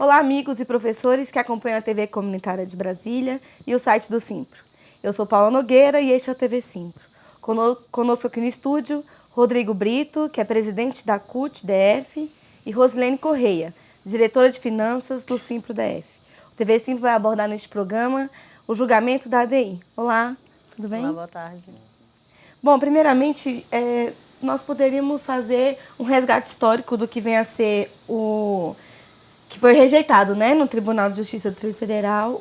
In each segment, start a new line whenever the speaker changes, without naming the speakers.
Olá, amigos e professores que acompanham a TV Comunitária de Brasília e o site do Simpro. Eu sou Paula Nogueira e este é o TV Simpro. Conosco aqui no estúdio, Rodrigo Brito, que é presidente da CUT-DF, e Rosilene Correia, diretora de finanças do Simpro-DF. O TV Simpro vai abordar neste programa o julgamento da ADI. Olá, tudo bem?
Olá, boa tarde.
Bom, primeiramente, nós poderíamos fazer um resgate histórico do que vem a ser que foi rejeitado, né, no Tribunal de Justiça do Distrito Federal,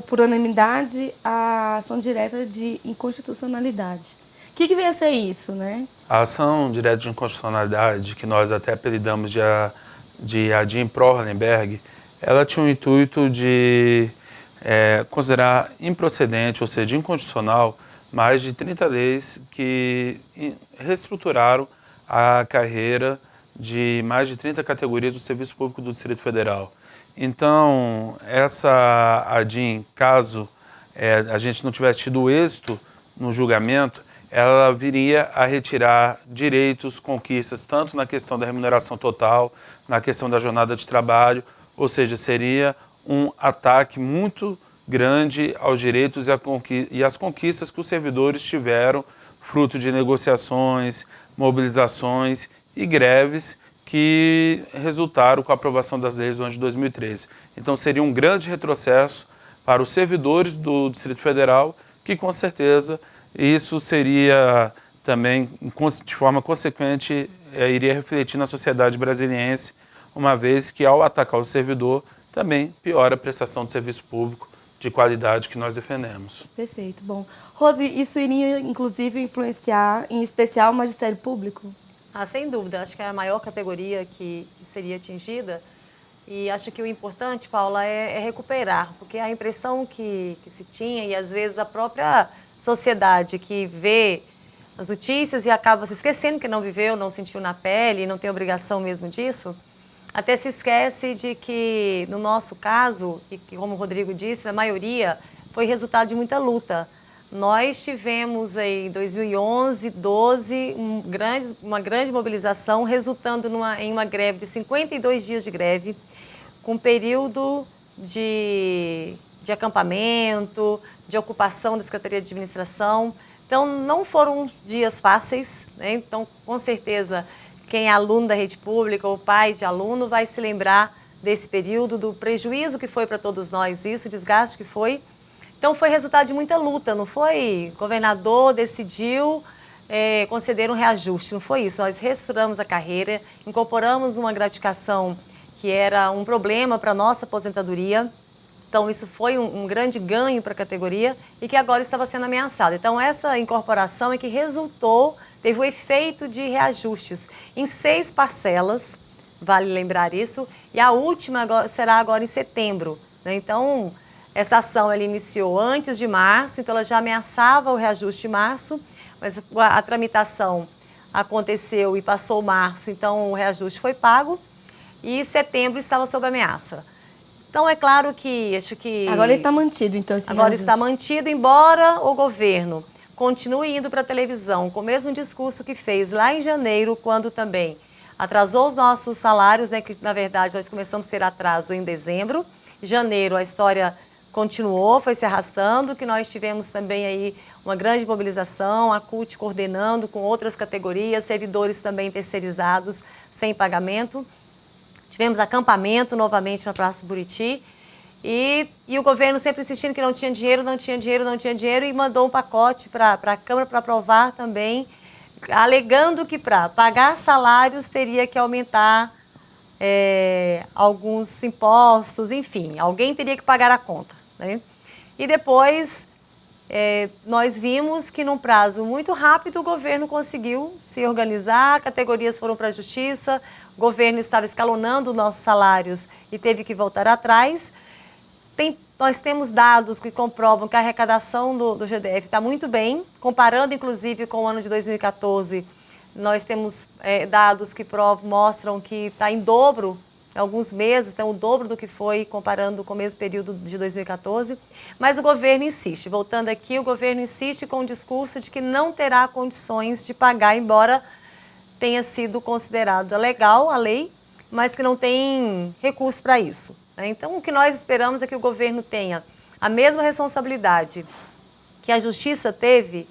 por unanimidade, a ação direta de inconstitucionalidade. O que vem a ser isso, né?
A ação direta de inconstitucionalidade, que nós até apelidamos de ADIM Pro-Hollenberg, ela tinha o intuito de considerar improcedente, ou seja, inconstitucional, mais de 30 leis que reestruturaram a carreira de mais de 30 categorias do Serviço Público do Distrito Federal. Então, essa ADIM, caso a gente não tivesse tido êxito no julgamento, ela viria a retirar direitos, conquistas, tanto na questão da remuneração total, na questão da jornada de trabalho, ou seja, seria um ataque muito grande aos direitos e às conquistas que os servidores tiveram, fruto de negociações, mobilizações e greves que resultaram com a aprovação das leis do ano de 2013. Então seria um grande retrocesso para os servidores do Distrito Federal, que com certeza isso seria também, de forma consequente, iria refletir na sociedade brasiliense, uma vez que ao atacar o servidor, também piora a prestação de serviço público de qualidade que nós defendemos.
Perfeito. Bom, Rose, isso iria inclusive influenciar, em especial, o magistério público?
Sem dúvida, acho que é a maior categoria que seria atingida e acho que o importante, Paula, é recuperar, porque a impressão que se tinha e às vezes a própria sociedade que vê as notícias e acaba se esquecendo que não viveu, não sentiu na pele, não tem obrigação mesmo disso, até se esquece de que, no nosso caso, e que, como o Rodrigo disse, a maioria foi resultado de muita luta. Nós tivemos em 2011, 2012, uma grande mobilização, resultando em uma greve de 52 dias de greve, com período de acampamento, de ocupação da Secretaria de Administração. Então, não foram dias fáceis, né? Então, com certeza, quem é aluno da rede pública ou pai de aluno vai se lembrar desse período, do prejuízo que foi para todos nós isso, o desgaste que foi. Então, foi resultado de muita luta, não foi? O governador decidiu conceder um reajuste, não foi isso. Nós reestruturamos a carreira, incorporamos uma gratificação que era um problema para a nossa aposentadoria. Então, isso foi um grande ganho para a categoria e que agora estava sendo ameaçado. Então, essa incorporação é que resultou, teve o efeito de reajustes em 6 parcelas, vale lembrar isso, e a última será agora em setembro, né? Então, essa ação ela iniciou antes de março, então ela já ameaçava o reajuste de março, mas a tramitação aconteceu e passou março, então o reajuste foi pago e setembro estava sob ameaça. Então é claro que acho que...
Agora ele está mantido, então, esse
Agora
reajuste.
está mantido, embora o governo continue indo para a televisão com o mesmo discurso que fez lá em janeiro, quando também atrasou os nossos salários, né, que na verdade nós começamos a ter atraso em dezembro. Em janeiro a história continuou, foi se arrastando, que nós tivemos também aí uma grande mobilização, a CUT coordenando com outras categorias, servidores também terceirizados sem pagamento. Tivemos acampamento novamente na Praça Buriti e o governo sempre insistindo que não tinha dinheiro, e mandou um pacote para a Câmara para aprovar também, alegando que para pagar salários teria que aumentar alguns impostos, enfim, alguém teria que pagar a conta, né? E depois nós vimos que num prazo muito rápido o governo conseguiu se organizar, categorias foram para a justiça, o governo estava escalonando nossos salários e teve que voltar atrás. Nós temos dados que comprovam que a arrecadação do GDF está muito bem, comparando inclusive com o ano de 2014, nós temos dados que mostram que está em dobro, em alguns meses, então o dobro do que foi comparando com o mesmo período de 2014, mas o governo insiste. Voltando aqui, o governo insiste com o discurso de que não terá condições de pagar, embora tenha sido considerada legal a lei, mas que não tem recurso para isso. né? Então, o que nós esperamos é que o governo tenha a mesma responsabilidade que a Justiça teve,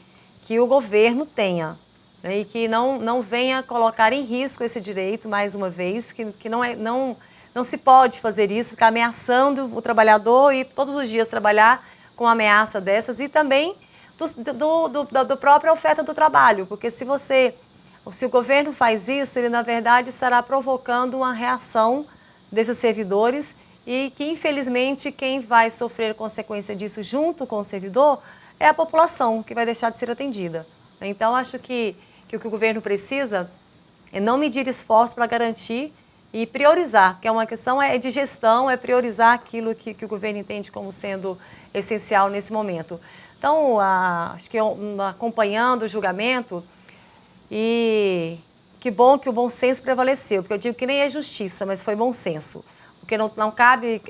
que o governo tenha, né? E que não venha colocar em risco esse direito, mais uma vez, que não se pode fazer isso, ficar ameaçando o trabalhador e todos os dias trabalhar com ameaça dessas, e também do própria oferta do trabalho, porque se o governo faz isso, ele na verdade estará provocando uma reação desses servidores, e que infelizmente quem vai sofrer consequência disso junto com o servidor é a população, que vai deixar de ser atendida. Então acho que o que o governo precisa é não medir esforços para garantir e priorizar, que é uma questão de gestão, é priorizar aquilo que o governo entende como sendo essencial nesse momento. Então, acho que acompanhando o julgamento, e que bom que o bom senso prevaleceu, porque eu digo que nem é justiça, mas foi bom senso. Porque não cabe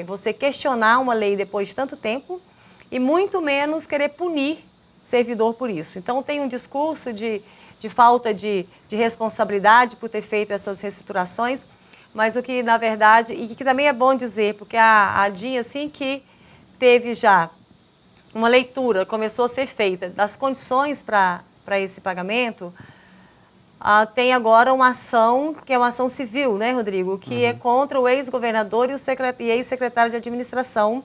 você questionar uma lei depois de tanto tempo, e muito menos querer punir o servidor por isso. Então, tem um discurso de falta de responsabilidade por ter feito essas reestruturações, mas o que, na verdade, e que também é bom dizer, porque a DIN, assim que teve já uma leitura, começou a ser feita das condições para esse pagamento, tem agora uma ação, que é uma ação civil, né, Rodrigo, que é contra o ex-governador e ex-secretário de administração,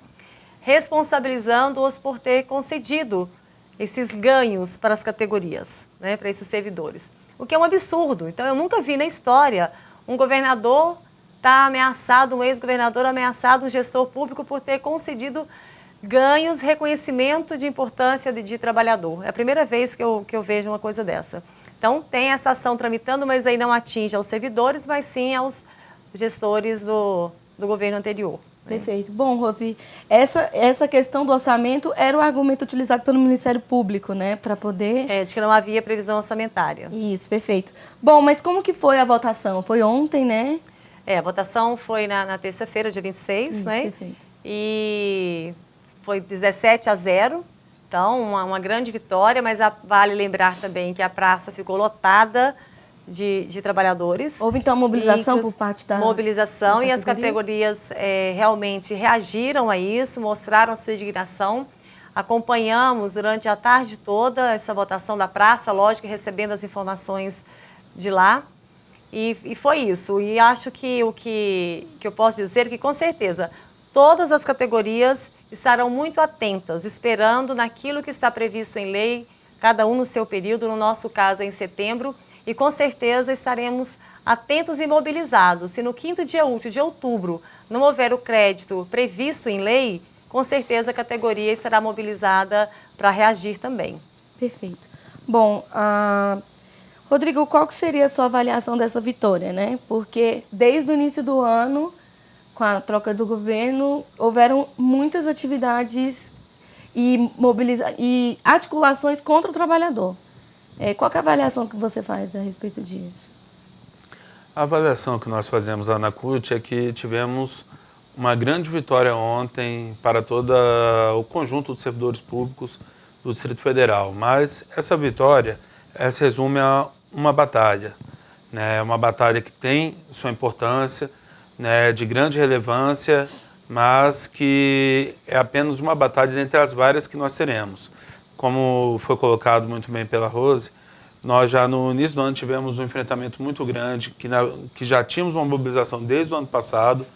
responsabilizando-os por ter concedido esses ganhos para as categorias, né, para esses servidores. O que é um absurdo. Então, eu nunca vi na história um governador estar ameaçado, um ex-governador ameaçado, um gestor público por ter concedido ganhos, reconhecimento de importância de trabalhador. É a primeira vez que eu vejo uma coisa dessa. Então, tem essa ação tramitando, mas aí não atinge aos servidores, mas sim aos gestores do governo anterior.
Perfeito. Bom, Rosi, essa questão do orçamento era o argumento utilizado pelo Ministério Público, né, para poder...
de que não havia previsão orçamentária.
Isso, perfeito. Bom, mas como que foi a votação? Foi ontem, né?
A votação foi na terça-feira, dia 26,
Isso,
né?
Perfeito.
E foi 17-0, então uma grande vitória, mas vale lembrar também que a praça ficou lotada de trabalhadores.
Houve então a mobilização por parte da...
Mobilização, e as categorias realmente reagiram a isso, mostraram a sua indignação. Acompanhamos durante a tarde toda essa votação da praça, lógico, recebendo as informações de lá. E foi isso. E acho que o que eu posso dizer é que, com certeza, todas as categorias estarão muito atentas, esperando naquilo que está previsto em lei, cada um no seu período, no nosso caso em setembro, e com certeza estaremos atentos e mobilizados. Se no 5º dia útil de outubro não houver o crédito previsto em lei, com certeza a categoria estará mobilizada para reagir também.
Perfeito. Bom, Rodrigo, qual que seria a sua avaliação dessa vitória, né? Porque desde o início do ano, com a troca do governo, houveram muitas atividades e articulações contra o trabalhador. Qual que é a avaliação que você faz a respeito disso?
A avaliação que nós fazemos lá na CUT é que tivemos uma grande vitória ontem para todo o conjunto dos servidores públicos do Distrito Federal. Mas essa vitória se resume a uma batalha, né? Uma batalha que tem sua importância, né, de grande relevância, mas que é apenas uma batalha dentre as várias que nós teremos. Como foi colocado muito bem pela Rose, nós já no início do ano tivemos um enfrentamento muito grande, que já tínhamos uma mobilização desde o ano passado,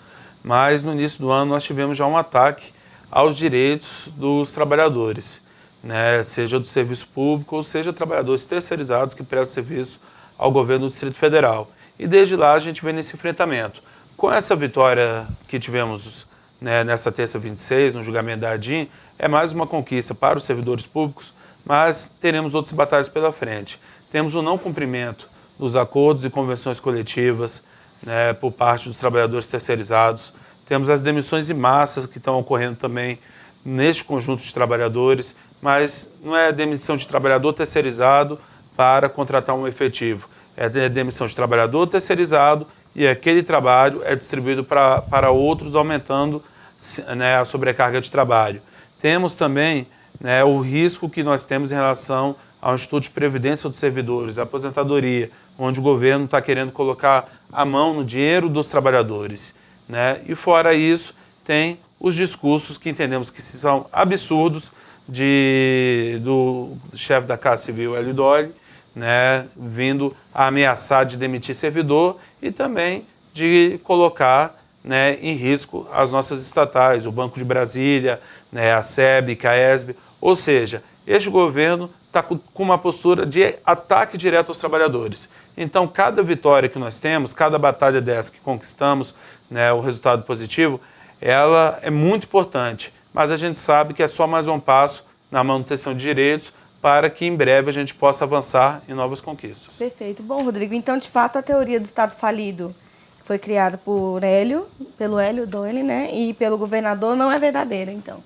mas no início do ano nós tivemos já um ataque aos direitos dos trabalhadores, né, seja do serviço público ou seja trabalhadores terceirizados que prestam serviço ao governo do Distrito Federal. E desde lá a gente vem nesse enfrentamento. Com essa vitória que tivemos, né, nessa terça 26, no julgamento da ADIM, é mais uma conquista para os servidores públicos, mas teremos outras batalhas pela frente. Temos o não cumprimento dos acordos e convenções coletivas, né, por parte dos trabalhadores terceirizados. Temos as demissões em massa que estão ocorrendo também neste conjunto de trabalhadores, mas não é demissão de trabalhador terceirizado para contratar um efetivo. É demissão de trabalhador terceirizado e aquele trabalho é distribuído para outros, aumentando, né, a sobrecarga de trabalho. Temos também, né, o risco que nós temos em relação ao Instituto de Previdência dos Servidores, a aposentadoria, onde o governo está querendo colocar a mão no dinheiro dos trabalhadores, né? E fora isso, tem os discursos que entendemos que são absurdos do chefe da Casa Civil, Hélio Dória, né, vindo a ameaçar de demitir servidor e também de colocar, né, em risco as nossas estatais, o Banco de Brasília, né, a SEB, a CAESB. Ou seja, este governo está com uma postura de ataque direto aos trabalhadores. Então, cada vitória que nós temos, cada batalha dessa que conquistamos, né, o resultado positivo, ela é muito importante, mas a gente sabe que é só mais um passo na manutenção de direitos para que em breve a gente possa avançar em novas conquistas.
Perfeito. Bom, Rodrigo, então, de fato, a teoria do Estado falido foi criada pelo Hélio Dória, né, e pelo governador, não é verdadeira, então?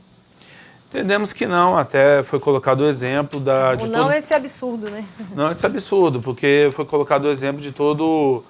Entendemos que não, até foi colocado o exemplo
esse absurdo, né?
Não esse absurdo, porque foi colocado o exemplo de todo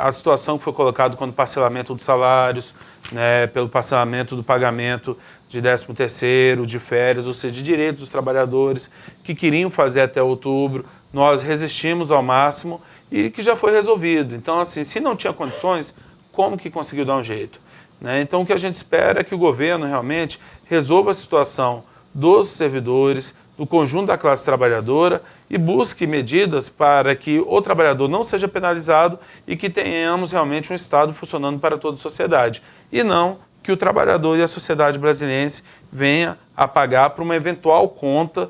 a situação que foi colocada quando o parcelamento dos salários, né, pelo parcelamento do pagamento de 13º, de férias, ou seja, de direitos dos trabalhadores que queriam fazer até outubro. Nós resistimos ao máximo e que já foi resolvido. Então, assim, se não tinha condições, como que conseguiu dar um jeito? Né? Então, o que a gente espera é que o governo realmente resolva a situação dos servidores, do conjunto da classe trabalhadora e busque medidas para que o trabalhador não seja penalizado e que tenhamos realmente um Estado funcionando para toda a sociedade. E não que o trabalhador e a sociedade brasileira venha a pagar por uma eventual conta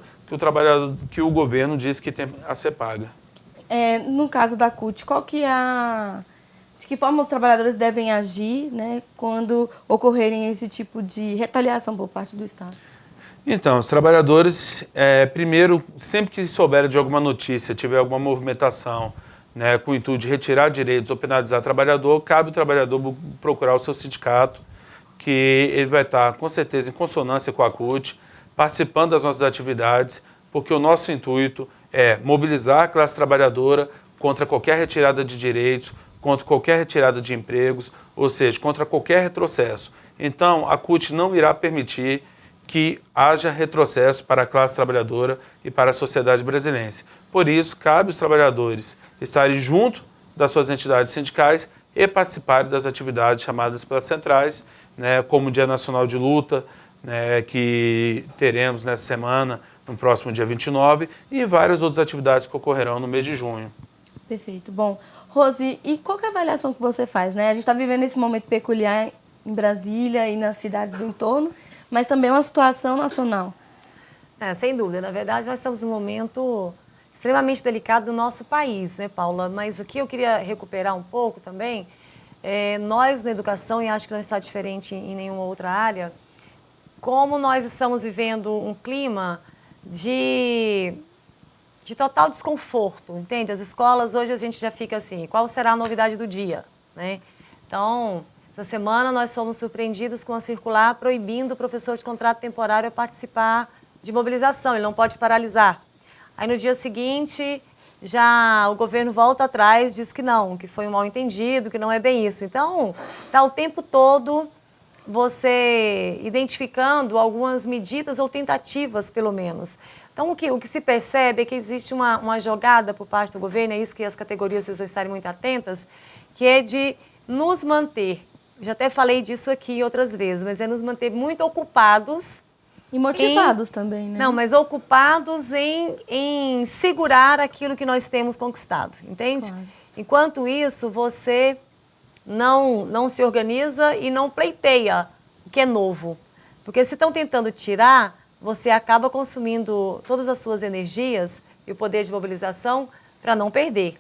que o governo diz que tem a ser paga.
No caso da CUT, de que forma os trabalhadores devem agir, né, quando ocorrerem esse tipo de retaliação por parte do Estado?
Então, os trabalhadores, primeiro, sempre que souberem de alguma notícia, tiver alguma movimentação, né, com o intuito de retirar direitos ou penalizar o trabalhador, cabe o trabalhador procurar o seu sindicato, que ele vai estar, com certeza, em consonância com a CUT, participando das nossas atividades, porque o nosso intuito é mobilizar a classe trabalhadora contra qualquer retirada de direitos, contra qualquer retirada de empregos, ou seja, contra qualquer retrocesso. Então, a CUT não irá permitir que haja retrocesso para a classe trabalhadora e para a sociedade brasileira. Por isso, cabe aos trabalhadores estarem junto das suas entidades sindicais e participarem das atividades chamadas pelas centrais, né, como o Dia Nacional de Luta, né, que teremos nessa semana, no próximo dia 29, e várias outras atividades que ocorrerão no mês de junho.
Perfeito. Bom, Rose, e qual que é a avaliação que você faz, né? A gente está vivendo esse momento peculiar em Brasília e nas cidades do entorno, mas também uma situação nacional.
Sem dúvida. Na verdade, nós estamos num momento extremamente delicado do nosso país, né, Paula? Mas aqui eu queria recuperar um pouco também. Nós, na educação, e acho que não está diferente em nenhuma outra área, como nós estamos vivendo um clima de total desconforto, entende? As escolas, hoje a gente já fica assim, qual será a novidade do dia, né? Então, essa semana nós fomos surpreendidos com a circular proibindo o professor de contrato temporário a participar de mobilização, ele não pode paralisar. Aí no dia seguinte, já o governo volta atrás, diz que não, que foi um mal-entendido, que não é bem isso. Então, está o tempo todo você identificando algumas medidas ou tentativas, pelo menos. Então, o que se percebe é que existe uma jogada por parte do governo, é isso que as categorias precisam estarem muito atentas, que é de nos manter, já até falei disso aqui outras vezes, mas é nos manter muito ocupados.
E motivados também, né?
Não, mas ocupados em segurar aquilo que nós temos conquistado, entende?
Claro.
Enquanto isso, você não se organiza e não pleiteia o que é novo. Porque se estão tentando tirar, você acaba consumindo todas as suas energias e o poder de mobilização para não perder.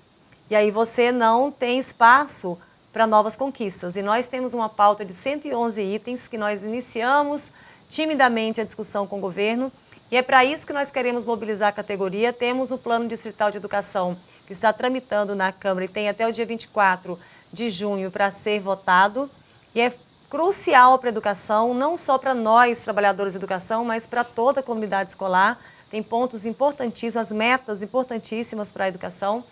E aí você não tem espaço para novas conquistas. E nós temos uma pauta de 111 itens que nós iniciamos timidamente a discussão com o governo. E é para isso que nós queremos mobilizar a categoria. Temos o Plano Distrital de Educação que está tramitando na Câmara e tem até o dia 24 de junho para ser votado. E é crucial para a educação, não só para nós, trabalhadores de educação, mas para toda a comunidade escolar. Tem pontos importantíssimos, as metas importantíssimas para a educação.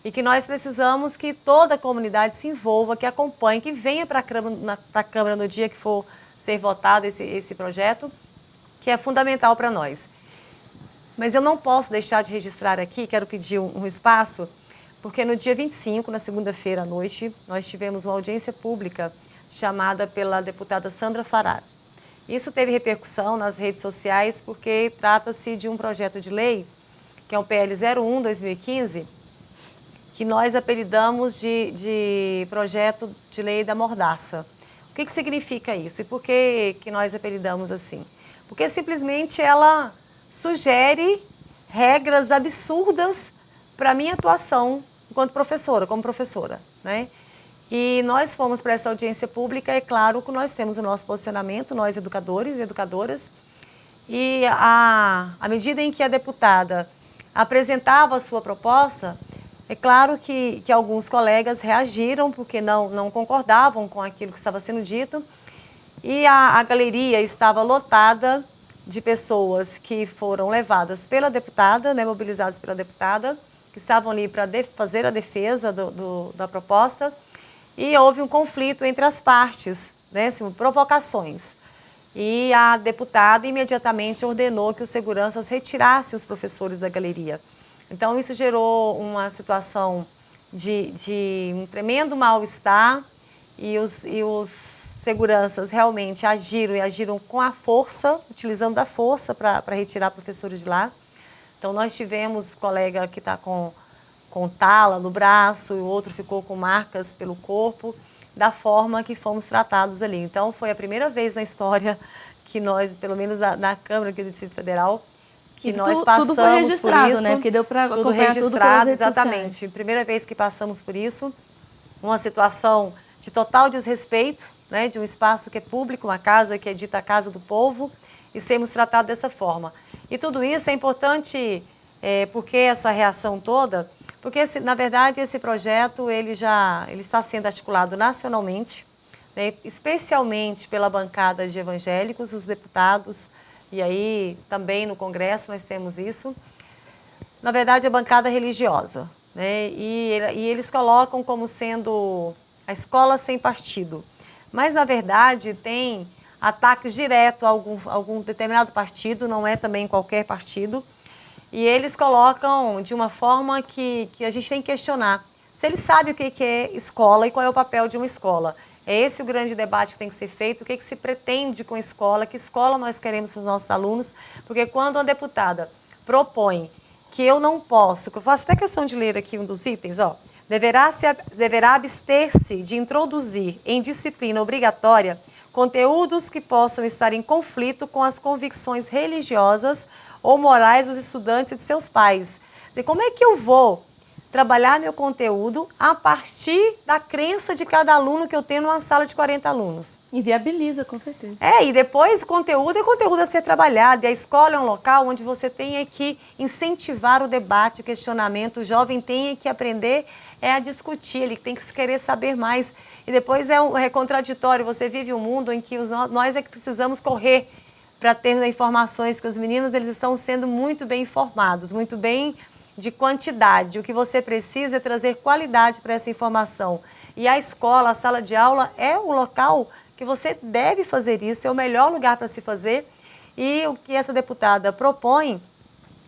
E que nós precisamos que toda a comunidade se envolva, que acompanhe, que venha para a Câmara no dia que for ser votado esse projeto, que é fundamental para nós. Mas eu não posso deixar de registrar aqui, quero pedir um espaço, porque no dia 25, na segunda-feira à noite, nós tivemos uma audiência pública chamada pela deputada Sandra Farad. Isso teve repercussão nas redes sociais porque trata-se de um projeto de lei, que é o PL 01/2015, que nós apelidamos de projeto de lei da mordaça. O que significa isso e por que nós apelidamos assim? Porque simplesmente ela sugere regras absurdas para a minha atuação enquanto professora, como professora, né? E nós fomos para essa audiência pública, é claro que nós temos o nosso posicionamento, nós educadores e educadoras, e à medida em que a deputada apresentava a sua proposta, é claro que alguns colegas reagiram porque não concordavam com aquilo que estava sendo dito, e a galeria estava lotada de pessoas que foram levadas pela deputada, né, mobilizadas pela deputada, que estavam ali para fazer a defesa da proposta, e houve um conflito entre as partes, né, assim, provocações. E a deputada imediatamente ordenou que os seguranças retirassem os professores da galeria. Então, isso gerou uma situação de um tremendo mal-estar e os seguranças realmente agiram com a força, utilizando da força para retirar professores de lá. Então, nós tivemos um colega que está com tala no braço, e o outro ficou com marcas pelo corpo, da forma que fomos tratados ali. Então, foi a primeira vez na história que nós, pelo menos na Câmara aqui do Distrito Federal, que nós passamos
tudo foi registrado,
por isso,
né? Porque deu para
tudo
acompanhar
registrado,
tudo pelas redes
exatamente.
sociais.
Primeira vez que passamos por isso, uma situação de total desrespeito, né? De um espaço que é público, uma casa que é dita a casa do povo, e sermos tratados dessa forma. E tudo isso é importante, porque essa reação toda, porque na verdade esse projeto ele está sendo articulado nacionalmente, né? Especialmente pela bancada de evangélicos, os deputados. E aí, também no Congresso, nós temos isso. Na verdade, a bancada religiosa, né? E eles colocam como sendo a escola sem partido. Mas, na verdade, tem ataques diretos a algum determinado partido, não é também qualquer partido. E eles colocam de uma forma que a gente tem que questionar se eles sabem o que é escola e qual é o papel de uma escola. É esse o grande debate que tem que ser feito, o que se pretende com a escola, que escola nós queremos para os nossos alunos, porque quando uma deputada propõe que eu não posso, que eu faço até questão de ler aqui um dos itens, deverá abster-se de introduzir em disciplina obrigatória conteúdos que possam estar em conflito com as convicções religiosas ou morais dos estudantes e de seus pais. E como é que eu vou trabalhar meu conteúdo a partir da crença de cada aluno que eu tenho numa sala de 40 alunos?
Inviabiliza, com certeza.
E depois o conteúdo é conteúdo a ser trabalhado, e a escola é um local onde você tem que incentivar o debate, o questionamento, o jovem tem que aprender a discutir, ele tem que querer saber mais. E depois é contraditório, você vive um mundo em que nós é que precisamos correr para ter informações, que os meninos eles estão sendo muito bem informados, muito bem de quantidade. O que você precisa é trazer qualidade para essa informação. E a escola, a sala de aula é o local que você deve fazer isso, é o melhor lugar para se fazer. E o que essa deputada propõe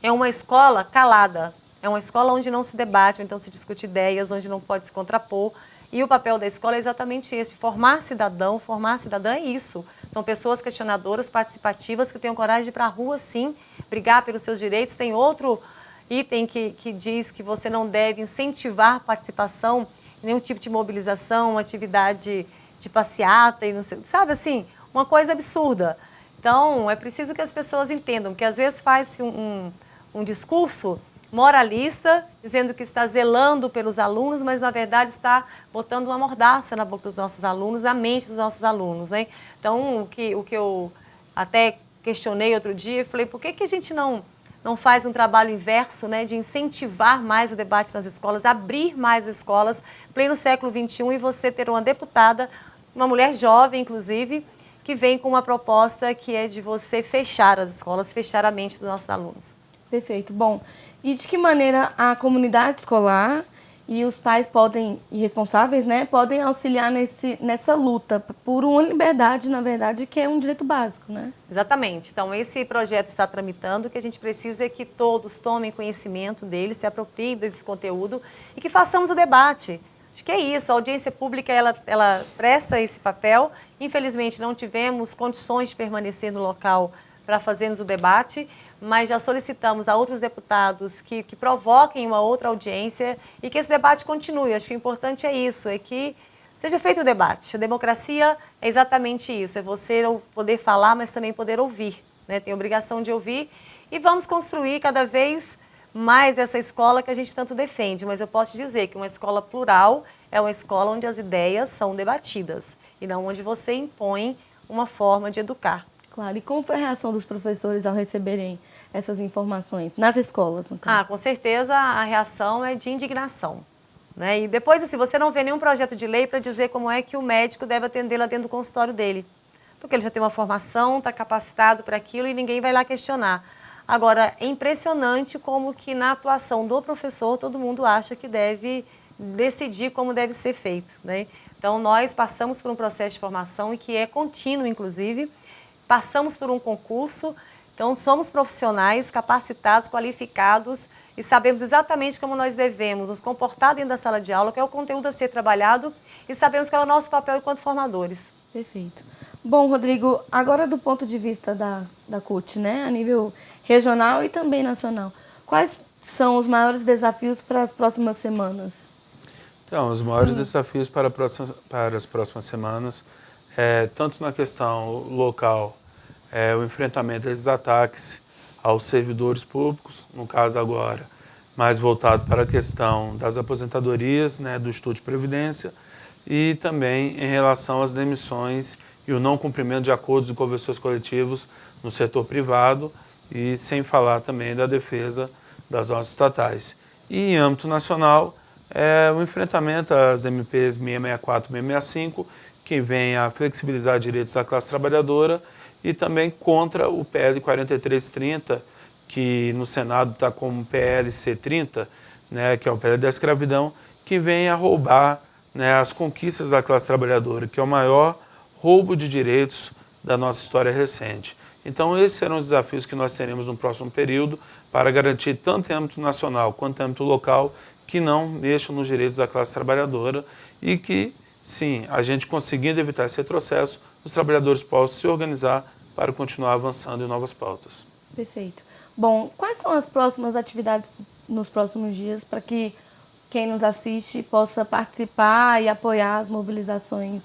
é uma escola calada, é uma escola onde não se debate, onde não se discute ideias, onde não pode se contrapor. E o papel da escola é exatamente esse, formar cidadão, formar cidadã é isso. São pessoas questionadoras, participativas, que tenham coragem de ir para a rua, sim, brigar pelos seus direitos. Tem outro item que diz que você não deve incentivar participação em nenhum tipo de mobilização, atividade de passeata, e não sei, sabe assim, uma coisa absurda. Então, é preciso que as pessoas entendam que às vezes faz-se um discurso moralista, dizendo que está zelando pelos alunos, mas na verdade está botando uma mordaça na boca dos nossos alunos, na mente dos nossos alunos, hein? Então, o que eu até questionei outro dia, falei, por que a gente não faz um trabalho inverso, né, de incentivar mais o debate nas escolas, abrir mais escolas, pleno século XXI, e você ter uma deputada, uma mulher jovem, inclusive, que vem com uma proposta que é de você fechar as escolas, fechar a mente dos nossos alunos.
Perfeito. Bom, e de que maneira a comunidade escolar e os pais podem, e responsáveis, né, podem auxiliar nessa luta por uma liberdade, na verdade, que é um direito básico, né?
Exatamente. Então, esse projeto está tramitando, o que a gente precisa é que todos tomem conhecimento dele, se apropriem desse conteúdo e que façamos o debate. Acho que é isso, a audiência pública ela presta esse papel. Infelizmente não tivemos condições de permanecer no local para fazermos o debate, mas já solicitamos a outros deputados que provoquem uma outra audiência e que esse debate continue. Acho que o importante é isso, é que seja feito o debate. A democracia é exatamente isso, é você poder falar, mas também poder ouvir, né? Tem a obrigação de ouvir e vamos construir cada vez mais essa escola que a gente tanto defende. Mas eu posso te dizer que uma escola plural é uma escola onde as ideias são debatidas e não onde você impõe uma forma de educar.
Claro, e como foi a reação dos professores ao receberem essas informações nas escolas, no caso?
Com certeza a reação é de indignação, né? E depois, assim, você não vê nenhum projeto de lei para dizer como é que o médico deve atender lá dentro do consultório dele. Porque ele já tem uma formação, está capacitado para aquilo e ninguém vai lá questionar. Agora, é impressionante como que na atuação do professor todo mundo acha que deve decidir como deve ser feito, né? Então, nós passamos por um processo de formação e que é contínuo, inclusive, passamos por um concurso, então somos profissionais capacitados, qualificados e sabemos exatamente como nós devemos nos comportar dentro da sala de aula, qual é o conteúdo a ser trabalhado e sabemos qual é o nosso papel enquanto formadores.
Perfeito. Bom, Rodrigo, agora do ponto de vista da CUT, né, a nível regional e também nacional, quais são os maiores desafios para as próximas semanas?
Então, os maiores desafios para as próximas semanas, tanto na questão local, o enfrentamento desses ataques aos servidores públicos, no caso agora, mais voltado para a questão das aposentadorias, né, do Instituto de Previdência, e também em relação às demissões e o não cumprimento de acordos e convenções coletivos no setor privado, e sem falar também da defesa das nossas estatais. E em âmbito nacional, o enfrentamento às MPs 664 e 665, que vem a flexibilizar direitos da classe trabalhadora, e também contra o PL 4330, que no Senado está como PLC 30, né, que é o PL da escravidão, que vem a roubar, né, as conquistas da classe trabalhadora, que é o maior roubo de direitos da nossa história recente. Então, esses serão os desafios que nós teremos no próximo período para garantir, tanto em âmbito nacional quanto em âmbito local, que não mexam nos direitos da classe trabalhadora e que, sim, a gente conseguindo evitar esse retrocesso, os trabalhadores possam se organizar para continuar avançando em novas pautas.
Perfeito. Bom, quais são as próximas atividades nos próximos dias para que quem nos assiste possa participar e apoiar as mobilizações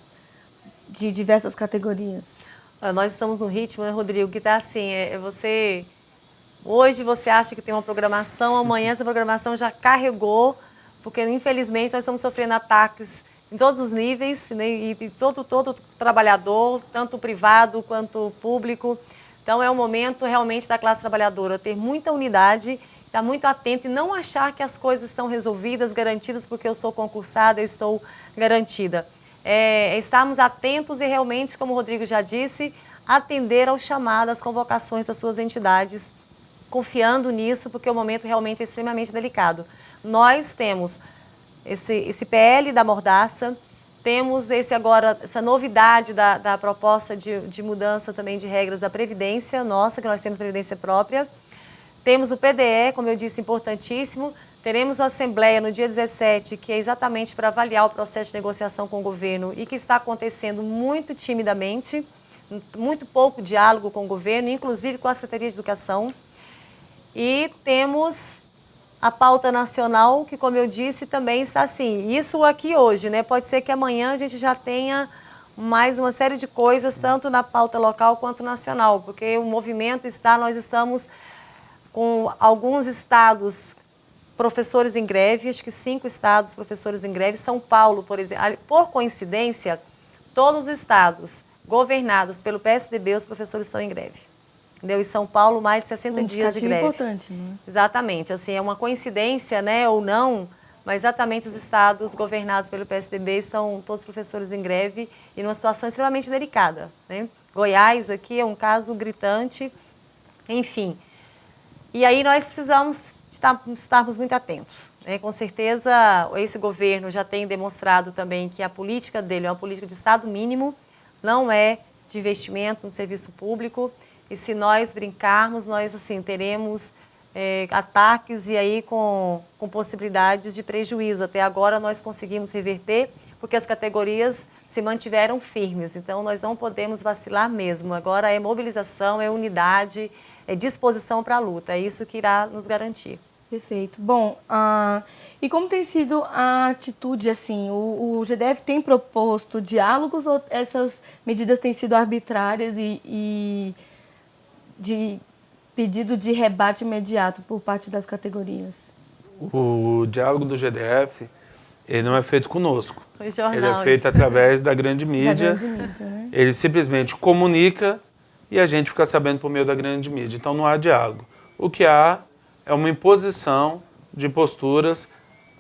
de diversas categorias?
Nós estamos no ritmo, né, Rodrigo, que está assim, hoje você acha que tem uma programação, amanhã essa programação já carregou, porque infelizmente nós estamos sofrendo ataques em todos os níveis, né, e todo trabalhador, tanto privado quanto público. Então é um momento realmente da classe trabalhadora ter muita unidade, estar muito atento e não achar que as coisas estão resolvidas, garantidas, porque eu sou concursada, eu estou garantida. Estarmos atentos e realmente, como o Rodrigo já disse, atender ao chamado, às convocações das suas entidades, confiando nisso, porque o momento realmente é extremamente delicado. Nós temos esse PL da mordaça, temos essa novidade da proposta de mudança também de regras da Previdência nossa, que nós temos Previdência própria. Temos o PDE, como eu disse, importantíssimo. Teremos a Assembleia no dia 17, que é exatamente para avaliar o processo de negociação com o governo e que está acontecendo muito timidamente, muito pouco diálogo com o governo, inclusive com a Secretaria de Educação. E temos a pauta nacional, que, como eu disse, também está assim. Isso aqui hoje, né? Pode ser que amanhã a gente já tenha mais uma série de coisas, tanto na pauta local quanto nacional, porque o movimento nós estamos com alguns estados professores em greve, acho que 5 estados professores em greve. São Paulo, por exemplo, por coincidência, todos os estados governados pelo PSDB, os professores estão em greve. Entendeu? E São Paulo, mais de 60 dias de greve.
Importante, né?
Exatamente. Assim, é uma coincidência, né, ou não, mas exatamente os estados governados pelo PSDB estão todos professores em greve e numa situação extremamente delicada, né? Goiás aqui é um caso gritante, enfim. E aí nós precisamos estarmos muito atentos, né? Com certeza, esse governo já tem demonstrado também que a política dele é uma política de Estado mínimo, não é de investimento no serviço público. E se nós brincarmos, nós assim, teremos ataques e aí com possibilidades de prejuízo. Até agora nós conseguimos reverter, porque as categorias se mantiveram firmes, então nós não podemos vacilar mesmo. Agora é mobilização, é unidade, é disposição para a luta, é isso que irá nos garantir.
Perfeito. Bom, e como tem sido a atitude, assim, o GDF tem proposto diálogos ou essas medidas têm sido arbitrárias e de pedido de rebate imediato por parte das categorias?
O diálogo do GDF, ele não é feito conosco.
O jornal,
ele é feito através da grande mídia.
Da grande mídia, né?
Ele simplesmente comunica e a gente fica sabendo por meio da grande mídia. Então não há diálogo. O que há é uma imposição de posturas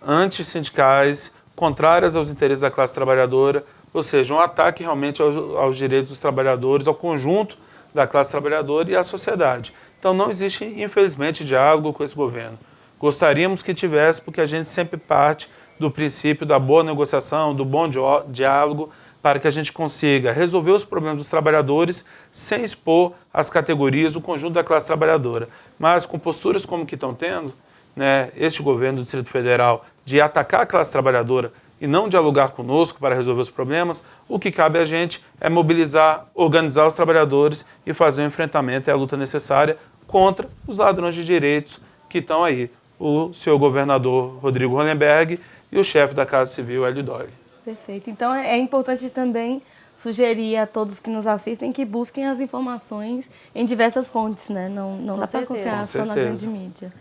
antissindicais, contrárias aos interesses da classe trabalhadora, ou seja, um ataque realmente aos direitos dos trabalhadores, ao conjunto da classe trabalhadora e à sociedade. Então não existe, infelizmente, diálogo com esse governo. Gostaríamos que tivesse, porque a gente sempre parte do princípio da boa negociação, do bom diálogo, para que a gente consiga resolver os problemas dos trabalhadores sem expor as categorias, o conjunto da classe trabalhadora. Mas com posturas como que estão tendo, né, este governo do Distrito Federal, de atacar a classe trabalhadora e não dialogar conosco para resolver os problemas, o que cabe a gente é mobilizar, organizar os trabalhadores e fazer o enfrentamento e a luta necessária contra os ladrões de direitos que estão aí, o senhor governador Rodrigo Hollenberg e o chefe da Casa Civil, Hélio Dória.
Perfeito. Então é importante também sugerir a todos que nos assistem que busquem as informações em diversas fontes, né? Não dá para confiar só na grande mídia.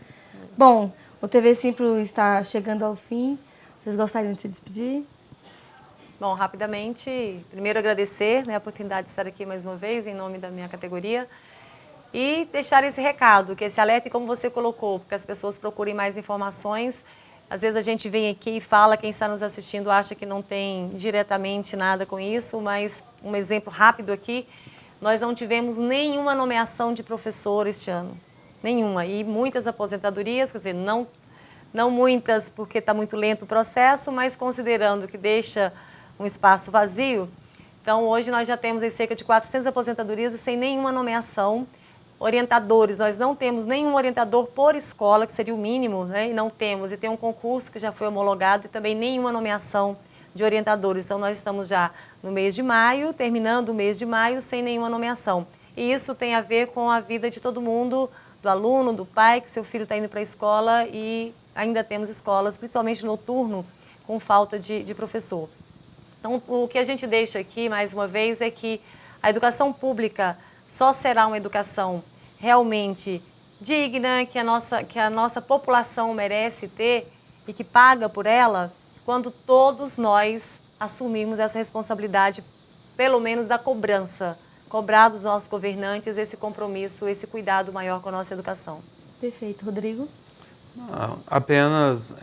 Bom, o TV Simpro está chegando ao fim. Vocês gostariam de se despedir?
Bom, rapidamente, primeiro agradecer, né, a oportunidade de estar aqui mais uma vez em nome da minha categoria e deixar esse recado, que esse alerta, como você colocou, porque as pessoas procurem mais informações. Às vezes a gente vem aqui e fala, quem está nos assistindo acha que não tem diretamente nada com isso, mas um exemplo rápido aqui, nós não tivemos nenhuma nomeação de professor este ano, nenhuma, e muitas aposentadorias, quer dizer, não muitas porque está muito lento o processo, mas considerando que deixa um espaço vazio, então hoje nós já temos aí cerca de 400 aposentadorias e sem nenhuma nomeação. Orientadores, nós não temos nenhum orientador por escola, que seria o mínimo, né? E não temos. E tem um concurso que já foi homologado e também nenhuma nomeação de orientadores. Então, nós estamos já no mês de maio, terminando o mês de maio, sem nenhuma nomeação. E isso tem a ver com a vida de todo mundo, do aluno, do pai, que seu filho está indo para a escola e ainda temos escolas, principalmente noturno, com falta de professor. Então, o que a gente deixa aqui, mais uma vez, é que a educação pública só será uma educação realmente digna, que a nossa população merece ter e que paga por ela, quando todos nós assumirmos essa responsabilidade, pelo menos da cobrança, cobrar dos nossos governantes esse compromisso, esse cuidado maior com a nossa educação.
Perfeito. Rodrigo?
Apenas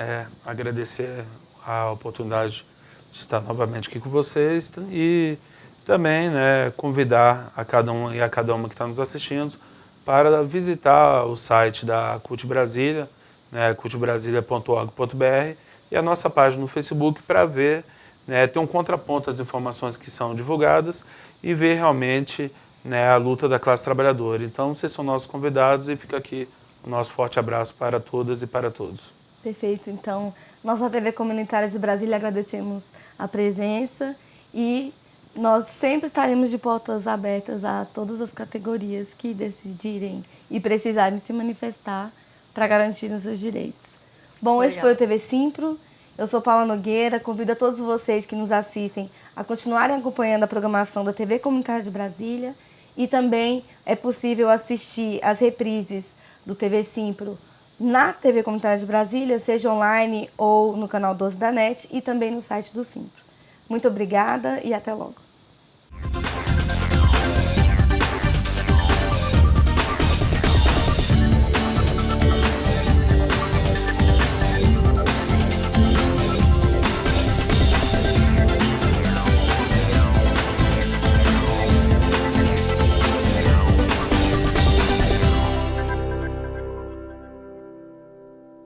agradecer a oportunidade de estar novamente aqui com vocês e também, né, convidar a cada um e a cada uma que está nos assistindo para visitar o site da CUT Brasília, né, cultbrasilia.org.br, e a nossa página no Facebook para ver, né, ter um contraponto às informações que são divulgadas e ver realmente, né, a luta da classe trabalhadora. Então, vocês são nossos convidados e fica aqui o nosso forte abraço para todas e para todos.
Perfeito. Então, nossa TV Comunitária de Brasília, agradecemos a presença e nós sempre estaremos de portas abertas a todas as categorias que decidirem e precisarem se manifestar para garantir os seus direitos. Bom, este foi o TV Simpro. Eu sou Paula Nogueira. Convido a todos vocês que nos assistem a continuarem acompanhando a programação da TV Comunitária de Brasília e também é possível assistir as reprises do TV Simpro na TV Comunitária de Brasília, seja online ou no canal 12 da NET e também no site do Simpro. Muito obrigada e até logo.